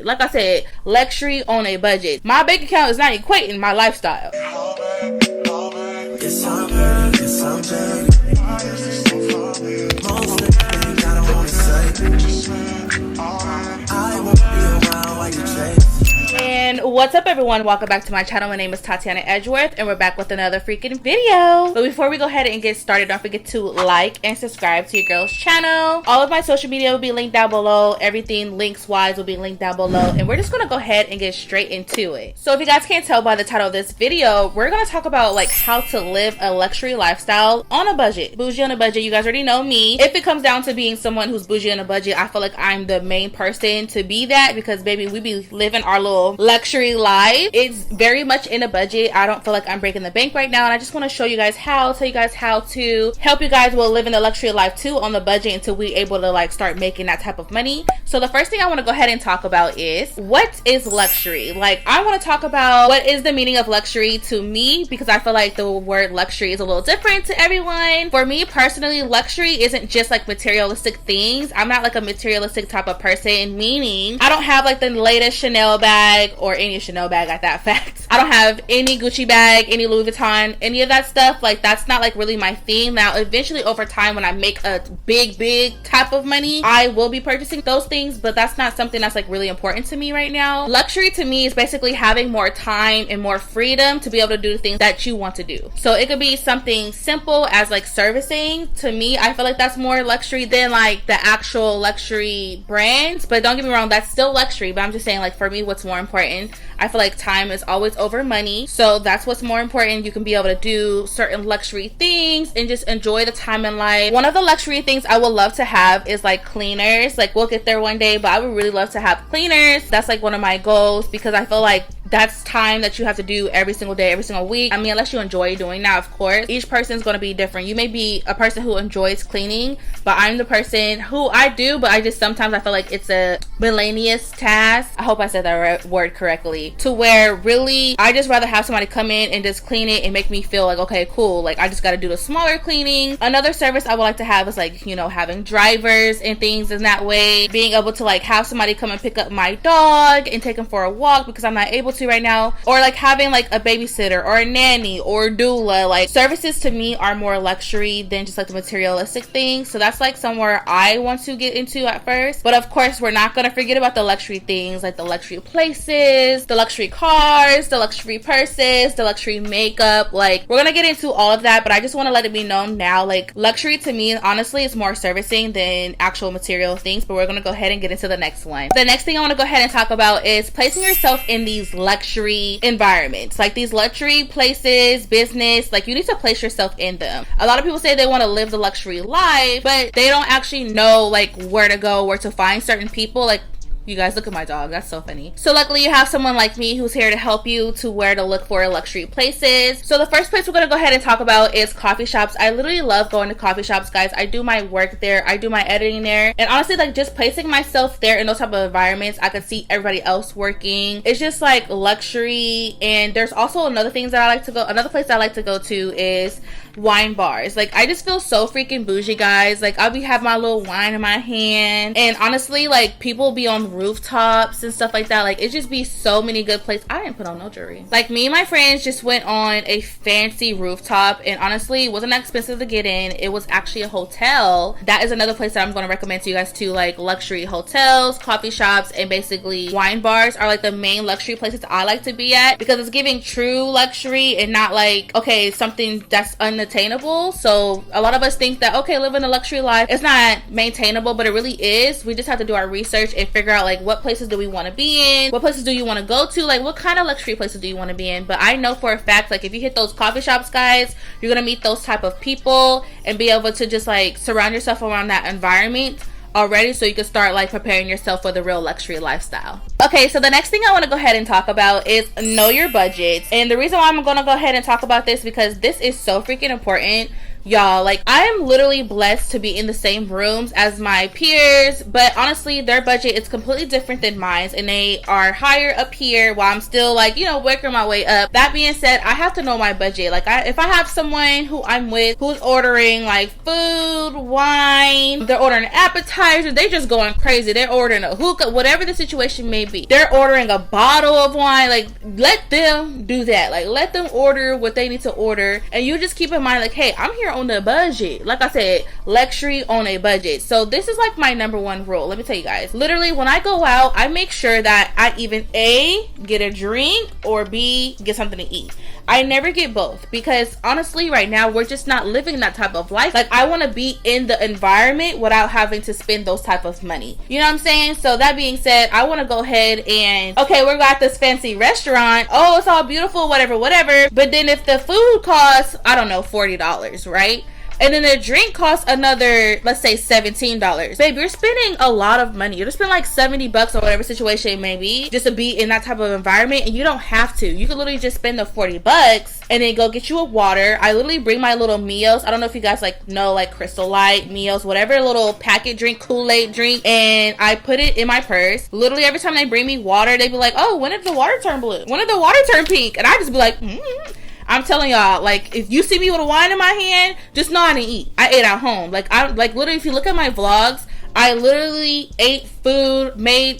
Like I said, luxury on a budget. My bank account is not equating my lifestyle. And what's up, everyone? Welcome back to my channel. My name is Tatyana Edgeworth, and we're back with another freaking video. But before we go ahead and get started, don't forget to like and subscribe to your girl's channel. All of my social media will be linked down below. Everything links wise will be linked down below, and we're just gonna go ahead and get straight into it. So if you guys can't tell by the title of this video, we're gonna talk about like how to live a luxury lifestyle on a budget. Bougie on a budget. You guys already know me. If it comes down to being someone who's bougie on a budget, I feel like I'm the main person to be that, because baby, we be living our little luxury life. It's very much in a budget. I don't feel like I'm breaking the bank right now, and I just want to show you guys how, tell you guys how to help you guys with living the luxury life too on the budget until we able to like start making that type of money. So the first thing I want to go ahead and talk about is, what is luxury? Like, I want to talk about what is the meaning of luxury to me, because I feel like the word luxury is a little different to everyone. For me personally, luxury isn't just like materialistic things. I'm not like a materialistic type of person, meaning I don't have like the latest Chanel bag, or any Chanel bag at that fact. I don't have any Gucci bag, any Louis Vuitton, any of that stuff. Like, that's not like really my thing. Now eventually over time, when I make a big type of money, I will be purchasing those things, but that's not something that's like really important to me right now. Luxury to me is basically having more time and more freedom to be able to do the things that you want to do. So it could be something simple as like servicing. To me, I feel like that's more luxury than like the actual luxury brands. But don't get me wrong, that's still luxury, but I'm just saying, like, for me, what's more important, I feel like time is always over money. So that's what's more important. You can be able to do certain luxury things and just enjoy the time in life. One of the luxury things I would love to have is like cleaners. Like, we'll get there one day, but I would really love to have cleaners. That's like one of my goals, because I feel like that's time that you have to do every single day, every single week. I mean, unless you enjoy doing that, of course. Each person's going to be different. You may be a person who enjoys cleaning, but I'm the person who I do, but I just sometimes I feel like it's a miscellaneous task. I hope I said that word correctly. To where really, I just rather have somebody come in and just clean it and make me feel like, okay, cool. Like, I just got to do the smaller cleaning. Another service I would like to have is like, you know, having drivers and things in that way. Being able to like have somebody come and pick up my dog and take him for a walk because I'm not able to right now, or like having like a babysitter or a nanny or doula. Like, services to me are more luxury than just like the materialistic things. So that's like somewhere I want to get into at first. But of course, we're not going to forget about the luxury things, like the luxury places, the luxury cars, the luxury purses, the luxury makeup. Like, we're gonna get into all of that, but I just want to let it be known now, like, luxury to me honestly is more servicing than actual material things. But we're gonna go ahead and get into the next one. The next thing I want to go ahead and talk about is placing yourself in these luxury environments, like these luxury places, business. Like, you need to place yourself in them. A lot of people say they want to live the luxury life, but they don't actually know like where to go, where to find certain people. Like, you guys, look at my dog. That's so funny. So luckily you have someone like me who's here to help you to where to look for luxury places. So the first place we're going to go ahead and talk about is coffee shops. I literally love going to coffee shops, guys. I do my work there. I do my editing there. And honestly, like, just placing myself there in those type of environments, I could see everybody else working. It's just like luxury. And there's also another place I like to go to is wine bars. Like, I just feel so freaking bougie, guys. Like, I'll be having my little wine in my hand, and honestly, like, people be on rooftops and stuff like that. Like, it just be so many good places. I didn't put on no jewelry. Like, me and my friends just went on a fancy rooftop, and honestly, it wasn't that expensive to get in. It was actually a hotel. That is another place that I'm going to recommend to you guys too. Like, luxury hotels, coffee shops, and basically wine bars are like the main luxury places I like to be at, because it's giving true luxury and not like, okay, something that's unattainable. So a lot of us think that, okay, living a luxury life, it's not maintainable, but it really is. We just have to do our research and figure out like, what places do we want to be in? What places do you want to go to? Like, what kind of luxury places do you want to be in? But I know for a fact, like, if you hit those coffee shops, guys, you're gonna meet those type of people and be able to just like surround yourself around that environment already, so you can start like preparing yourself for the real luxury lifestyle. Okay, so the next thing I want to go ahead and talk about is know your budget. And the reason why I'm going to go ahead and talk about this, because this is so freaking important y'all, like I am literally blessed to be in the same rooms as my peers, but honestly their budget is completely different than mine, and they are higher up here while I'm still like, you know, working my way up. That being said, I have to know my budget. Like if I have someone who I'm with who's ordering like food, wine, they're ordering appetizers, they just going crazy, they're ordering a hookah, whatever the situation may be, they're ordering a bottle of wine, like let them do that. Like let them order what they need to order, and you just keep in mind like, hey, I'm here on the budget. Like I said, luxury on a budget. So this is like my number one rule. Let me tell you guys, literally when I go out, I make sure that I even A, get a drink, or B, get something to eat. I never get both, because honestly right now we're just not living that type of life. Like I want to be in the environment without having to spend those type of money, you know what I'm saying? So that being said, I want to go ahead and, okay, we're at this fancy restaurant, oh, it's all beautiful, whatever, but then if the food costs, I don't know, $40, right? And then the drink costs another, let's say $17. Babe, you're spending a lot of money. You're just spending like $70 or whatever situation it may be just to be in that type of environment, and you don't have to. You can literally just spend the $40 and then go get you a water. I literally bring my little Meals. I don't know if you guys like know, like Crystal Light, Meals, whatever little packet drink, Kool-Aid drink, and I put it in my purse. Literally every time they bring me water, they be like, oh, when did the water turn blue? When did the water turn pink? And I just be like, I'm telling y'all, like, if you see me with a wine in my hand, just know I didn't eat. I ate at home. Like, literally, if you look at my vlogs, I literally ate food,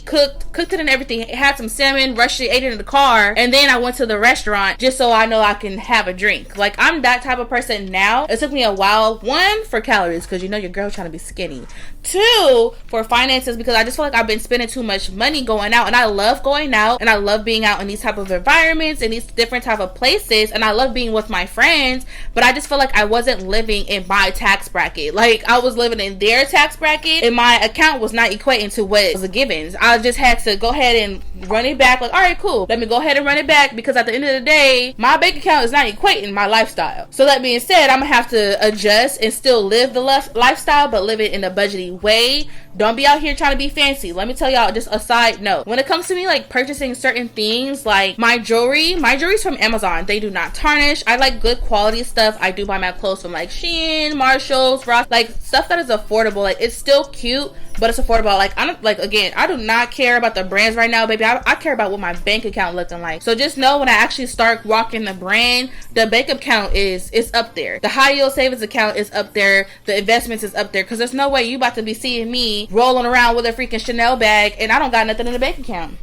cooked it and everything. It had some salmon, rushed it, ate it in the car, and then I went to the restaurant just so I know I can have a drink. Like, I'm that type of person now. It took me a while, one, for calories, because you know your girl trying to be skinny. Two, for finances, because I just feel like I've been spending too much money going out, and I love going out, and I love being out in these type of environments and these different type of places, and I love being with my friends, but I just feel like I wasn't living in my tax bracket. Like, I was living in their tax bracket, and my account was not equating to what was a givens. I just had to go ahead and run it back. Like, all right, cool, let me go ahead and run it back, because at the end of the day, my bank account is not equating my lifestyle. So that being said, I'm gonna have to adjust and still live the lifestyle, but live it in a budgety way. Don't be out here trying to be fancy. Let me tell y'all, just a side note, when it comes to me like purchasing certain things, like my jewelry's from Amazon. They do not tarnish. I like good quality stuff. I do buy my clothes from like Shein, Marshalls, Ross, like stuff that is affordable. Like, it's still cute, but it's affordable. Like, I don't, like, again, I do not care about the brands right now, baby. I care about what my bank account looking like. So just know, when I actually start rocking the brand, the bank account is up there. The high yield savings account is up there. The investments is up there, because there's no way you about to be seeing me rolling around with a freaking Chanel bag and I don't got nothing in the bank account.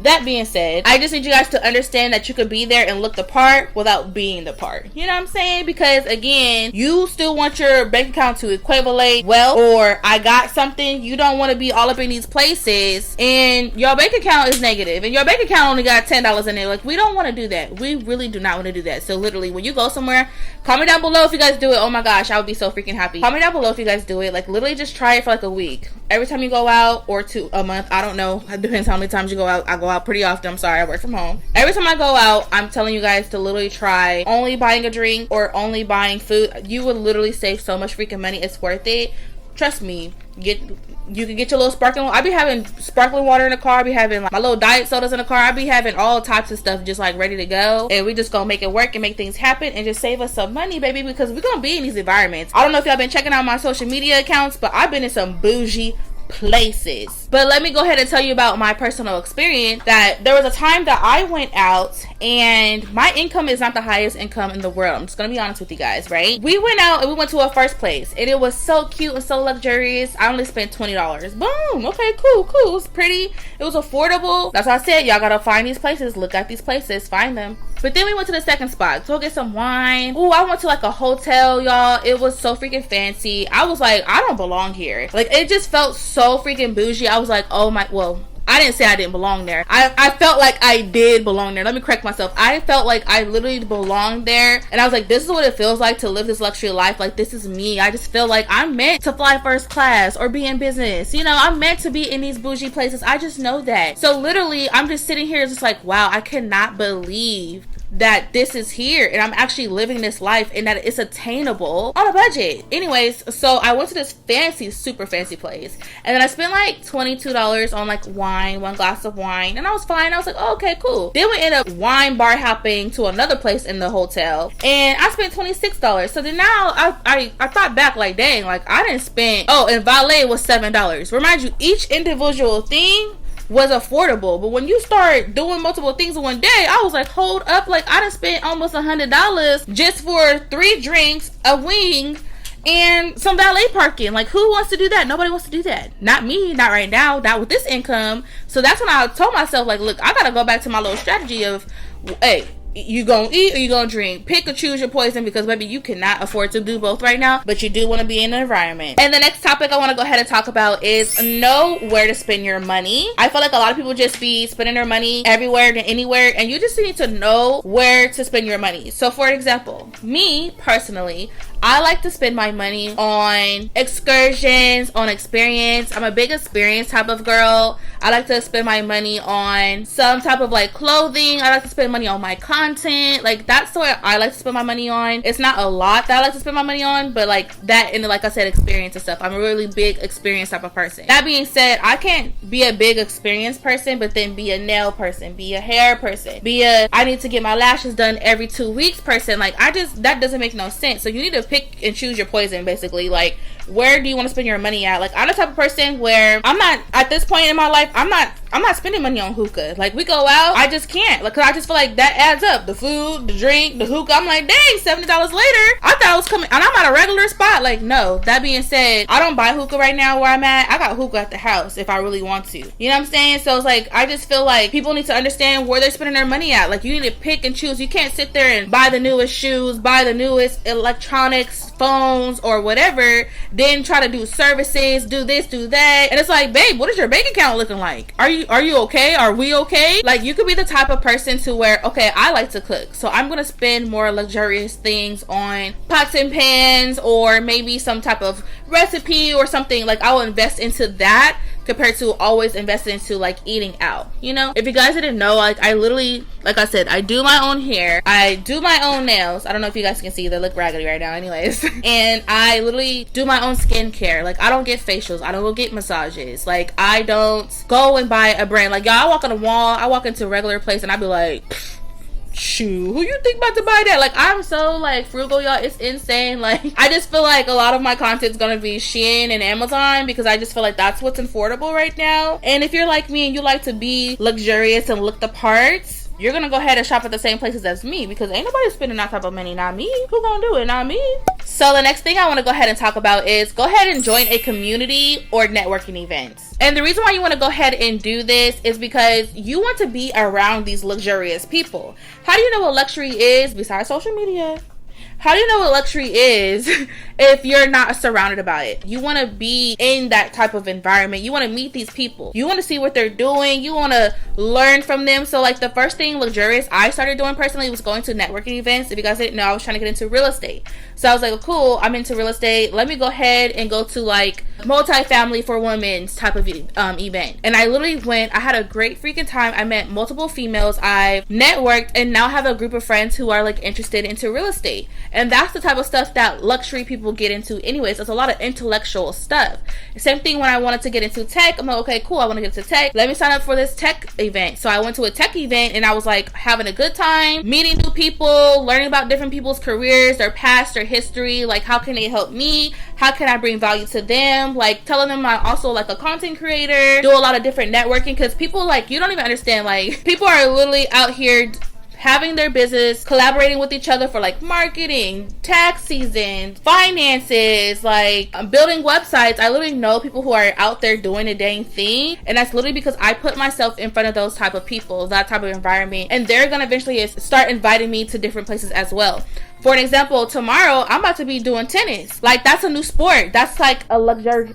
That being said, I just need you guys to understand that you could be there and look the part without being the part. You know what I'm saying? Because again, you still want your bank account to equivalent well, or I got something. You don't want to be all up in these places and your bank account is negative and your bank account only got $10 in there. Like, we don't want to do that. We really do not want to do that. So literally, when you go somewhere, comment down below if you guys do it. Oh my gosh, I would be so freaking happy. Comment down below if you guys do it. Like, literally just try it for like a week. Every time you go out, or a month, I don't know. It depends how many times you go out. I go out pretty often. I'm sorry, I work from home. Every time I go out, I'm telling you guys to literally try only buying a drink or only buying food. You will literally save so much freaking money. It's worth it. Trust me. You can get your little sparkling. I be having sparkling water in the car. I be having like my little diet sodas in the car. I be having all types of stuff just like ready to go, and we just gonna make it work and make things happen and just save us some money, baby, because we're gonna be in these environments. I don't know if y'all been checking out my social media accounts, but I've been in some bougie places. But let me go ahead and tell you about my personal experience. That there was a time that I went out and my income is not the highest income in the world. I'm just gonna be honest with you guys, right? We went out and we went to a first place and it was so cute and so luxurious. I only spent $20. Boom. Okay, cool. It was pretty. It was affordable. That's why I said y'all gotta find these places, look at these places, find them. But then we went to the second spot to go get some wine. Ooh, I went to like a hotel, y'all. It was so freaking fancy. I was like, I don't belong here. Like, it just felt so freaking bougie. I was like, oh my, well, I didn't say I didn't belong there. I felt like I did belong there. Let me correct myself. I felt like I literally belonged there. And I was like, this is what it feels like to live this luxury life. Like, this is me. I just feel like I'm meant to fly first class or be in business. You know, I'm meant to be in these bougie places. I just know that. So literally, I'm just sitting here just like, wow, I cannot believe that this is here and I'm actually living this life and that it's attainable on a budget. Anyways, so I went to this fancy, super fancy place, and then I spent like $22 on like wine, one glass of wine, and I was fine. I was like, oh, okay, cool. Then we ended up wine bar hopping to another place in the hotel, and I spent $26. So then now I thought back, like, dang, like I didn't spend, oh, and valet was $7. Remind you, each individual thing was affordable, but when you start doing multiple things in one day, I was like, hold up, like I done spent almost $100 just for 3 drinks, a wing, and some valet parking. Like, who wants to do that? Nobody wants to do that. Not me, not right now, not with this income. So that's when I told myself, like, look, I gotta go back to my little strategy of, hey, you gonna eat or you gonna drink? Pick or choose your poison, because maybe you cannot afford to do both right now, but you do want to be in an environment. And the next topic I want to go ahead and talk about is know where to spend your money. I feel like a lot of people just be spending their money everywhere and anywhere, and you just need to know where to spend your money. So for example, me personally, I like to spend my money on excursions, on experience. I'm a big experience type of girl. I like to spend my money on some type of like clothing. I like to spend money on my content. Like, that's what I like to spend my money on. It's not a lot that I like to spend my money on, but like that, and like I said, experience and stuff. I'm a really big experience type of person. That being said, I can't be a big experience person but then be a nail person, be a hair person, be a I need to get my lashes done every 2 weeks person. Like, that doesn't make no sense. So you need to pick and choose your poison, basically. Like, where do you want to spend your money at? Like, I'm the type of person where I'm not, at this point in my life, I'm not spending money on hookah. Like, we go out, I just can't. Like, cause I just feel like that adds up. The food, the drink, the hookah. I'm like, dang, $70 later, I thought I was coming, and I'm at a regular spot. Like, no. That being said, I don't buy hookah right now where I'm at. I got hookah at the house if I really want to. You know what I'm saying? So it's like, I just feel like people need to understand where they're spending their money at. Like, you need to pick and choose. You can't sit there and buy the newest shoes, buy the newest electronics, phones, or whatever, then try to do services, do this, do that, and it's like, babe, what is your bank account looking like? Are you okay? Are we okay? Like, you could be the type of person to where, okay, I like to cook, so I'm gonna spend more luxurious things on pots and pans, or maybe some type of recipe or something. Like, I will invest into that compared to always investing into like eating out. You know, if you guys didn't know, like, I literally, like I said, I do my own hair, I do my own nails. I don't know if you guys can see, they look raggedy right now anyways. And I literally do my own skincare. Like, I don't get facials, I don't go get massages. Like, I don't go and buy a brand. Like, y'all, I walk on the wall, I walk into a regular place and I be like, shoot, who you think about to buy that? Like, I'm so like frugal, y'all, it's insane. Like, I just feel like a lot of my content's gonna be Shein and Amazon, because I just feel like that's what's affordable right now. And if you're like me and you like to be luxurious and look the parts, you're gonna go ahead and shop at the same places as me, because ain't nobody spending that type of money. Not me. Who gonna do it? Not me. So the next thing I want to go ahead and talk about is go ahead and join a community or networking events. And the reason why you want to go ahead and do this is because you want to be around these luxurious people. How do you know what luxury is besides social media? How do you know what luxury is if you're not surrounded by it? You want to be in that type of environment. You want to meet these people. You want to see what they're doing. You want to learn from them. So like, the first thing luxurious I started doing personally was going to networking events. If you guys didn't know, I was trying to get into real estate. So I was like, oh, cool, I'm into real estate. Let me go ahead and go to like multifamily for women's type of event. And I literally went. I had a great freaking time. I met multiple females. I've networked and now have a group of friends who are like interested into real estate. And that's the type of stuff that luxury people get into anyways. It's a lot of intellectual stuff. Same thing when I wanted to get into tech. I'm like, okay, cool, I want to get into tech. Let me sign up for this tech event. So I went to a tech event and I was like having a good time, meeting new people, learning about different people's careers, their past, their history. Like, how can they help me? How can I bring value to them? Like, telling them I'm also like a content creator, do a lot of different networking, because people, like, you don't even understand, like, people are literally out here having their business, collaborating with each other for like marketing, tax season, finances, like building websites. I literally know people who are out there doing a dang thing, and that's literally because I put myself in front of those type of people, that type of environment, and they're gonna eventually start inviting me to different places as well. For an example, tomorrow I'm about to be doing tennis. Like, that's a new sport. That's like a luxury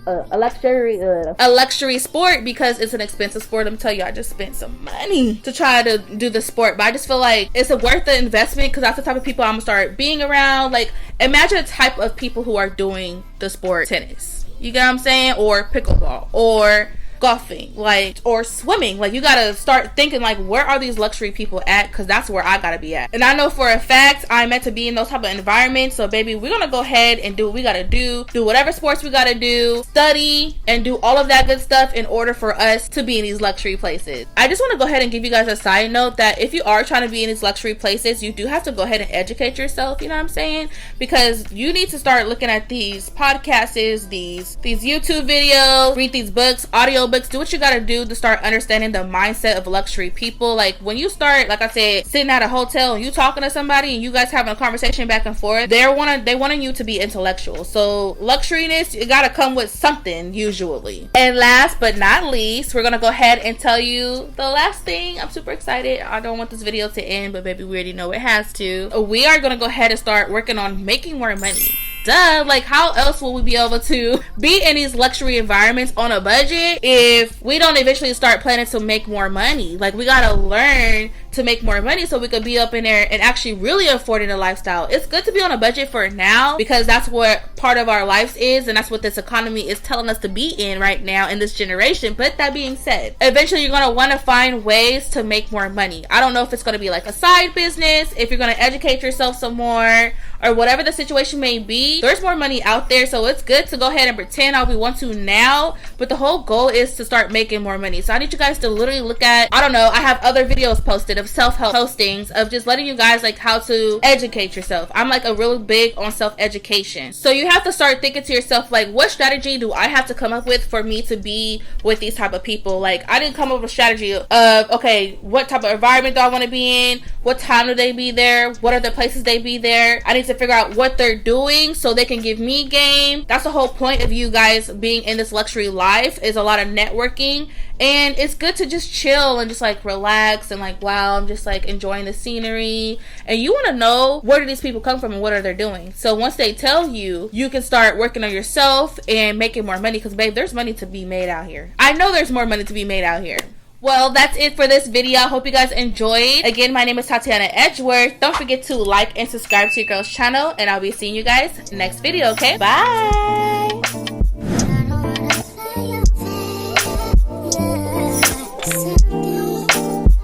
sport, because it's an expensive sport. Let me tell you, I just spent some money to try to do the sport, but I just feel like it's worth the investment, because that's the type of people I'm gonna start being around. Like, imagine the type of people who are doing the sport tennis. You get what I'm saying? Or pickleball, or golfing, like, or swimming. Like, you gotta start thinking, like, where are these luxury people at? Because that's where I gotta be at. And I know for a fact I'm meant to be in those type of environments. So baby, we're gonna go ahead and do what we gotta do whatever sports we gotta do, study, and do all of that good stuff in order for us to be in these luxury places. I just want to go ahead and give you guys a side note that if you are trying to be in these luxury places, you do have to go ahead and educate yourself, you know what I'm saying? Because you need to start looking at these podcasts, these YouTube videos, read these books, audiobooks, do what you gotta do to start understanding the mindset of luxury people. Like, when you start, like I said, sitting at a hotel and you talking to somebody and you guys having a conversation back and forth, they wanting you to be intellectual. So luxuriness, you gotta come with something usually. And last but not least, we're gonna go ahead and tell you the last thing. I'm super excited. I don't want this video to end, but baby, we already know it has to. We are gonna go ahead and start working on making more money. Duh, like, how else will we be able to be in these luxury environments on a budget if we don't eventually start planning to make more money? Like, we gotta learn to make more money so we could be up in there and actually really affording a lifestyle. It's good to be on a budget for now because that's what part of our lives is, and that's what this economy is telling us to be in right now in this generation. But that being said, eventually you're gonna want to find ways to make more money. I don't know if it's gonna be like a side business, if you're gonna educate yourself some more, or whatever the situation may be. There's more money out there, so it's good to go ahead and pretend how we want to now, but the whole goal is to start making more money. So I need you guys to literally look at, I don't know, I have other videos posted of self-help postings of just letting you guys like how to educate yourself. I'm like a really big on self-education. So you have to start thinking to yourself, like, what strategy do I have to come up with for me to be with these type of people? Like, I didn't come up with a strategy of, okay, what type of environment do I want to be in? What time do they be there? What are the places they be there? I need to figure out what they're doing so they can give me game. That's the whole point of you guys being in this luxury life, is a lot of networking. And it's good to just chill and just like relax and like, wow, I'm just like enjoying the scenery. And you want to know, where do these people come from and what are they doing? So once they tell you, you can start working on yourself and making more money, because babe, there's money to be made out here. I know there's more money to be made out here. Well, that's it for this video. I hope you guys enjoyed. Again, my name is Tatyana Edgeworth. Don't forget to like and subscribe to your girl's channel, and I'll be seeing you guys next video, okay? Bye!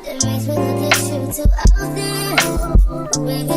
It makes me look at you too out there.